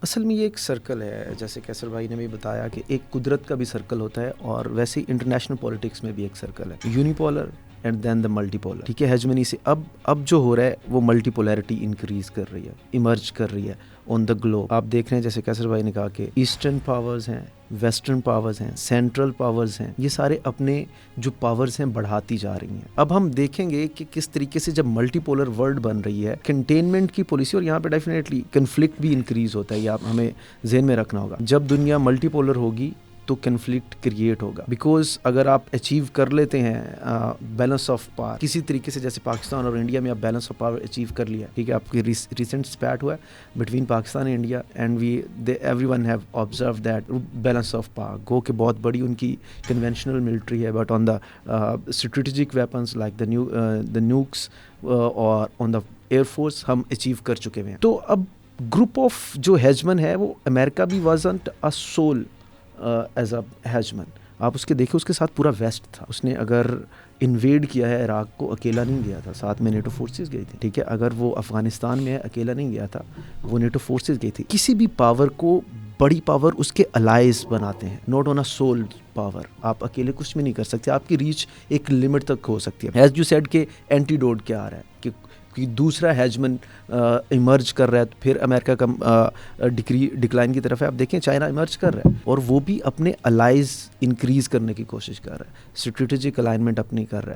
असल में ये एक सर्कल है, जैसे कैसर भाई ने भी बताया कि एक कुदरत का भी सर्कल होता है और वैसे ही इंटरनेशनल पॉलिटिक्स में भी एक सर्कल है, unipolar and then the multipolar. ठीक है, हेजमनी से अब जो हो रहा है वो मल्टीपोलैरिटी इंक्रीज कर रही है, इमर्ज कर रही है ऑन द ग्लोब। आप देख रहे हैं जैसे कैसर भाई ने कहा कि ईस्टर्न पावर्स हैं, वेस्टर्न पावर्स हैं, सेंट्रल पावर्स हैं, ये सारे अपने जो पावर्स हैं बढ़ाती जा रही हैं। अब हम देखेंगे कि किस तरीके से जब मल्टीपोलर वर्ल्ड बन रही है, कंटेनमेंट की पॉलिसी, और यहाँ पे डेफिनेटली कन्फ्लिक्ट भी इंक्रीज होता है, ये आप हमें ज़हन में रखना होगा। जब दुनिया मल्टीपोलर होगी तो कन्फ्लिक्ट क्रिएट होगा, बिकॉज अगर आप अचीव कर लेते हैं बैलेंस ऑफ पावर किसी तरीके से, जैसे पाकिस्तान और इंडिया में आप बैलेंस ऑफ पावर अचीव कर लिया, ठीक है, आपकी रिसेंट स्पैट हुआ है between Pakistan and India and everyone have observe that balance of power go के बहुत बड़ी उनकी कन्वेंशनल मिलिट्री है, but on the strategic weapons like the nukes और ऑन द एयरफोर्स हम अचीव कर चुके हैं। तो अब ग्रुप ऑफ जो हेजमन है वो अमेरिका भी wasn't a sole as a hegemon. आप उसके देखिए, उसके साथ पूरा वेस्ट था। उसने अगर इन्वेड किया है इराक को, अकेला नहीं गया था, साथ में नेटो फोर्सेस गई थी। ठीक है, अगर वो अफगानिस्तान में है, अकेला नहीं गया था, वो नेटो फोर्सेस गई थी। किसी भी पावर को बड़ी पावर उसके अलाइज बनाते हैं, not on a sole power. आप अकेले कुछ भी नहीं कर सकते, आपकी रीच एक लिमिट तक हो सकती है। एज यू सेड के एंटीडोट क्या आ रहा है कि दूसरा हेजमन इमर्ज कर रहा है, तो फिर अमेरिका का डिक्लाइन की तरफ है। आप देखें चाइना इमर्ज कर रहा है और वो भी अपने अलाइज इंक्रीज करने की कोशिश कर रहा है, स्ट्रेटेजिक अलाइनमेंट अपनी कर रहा है।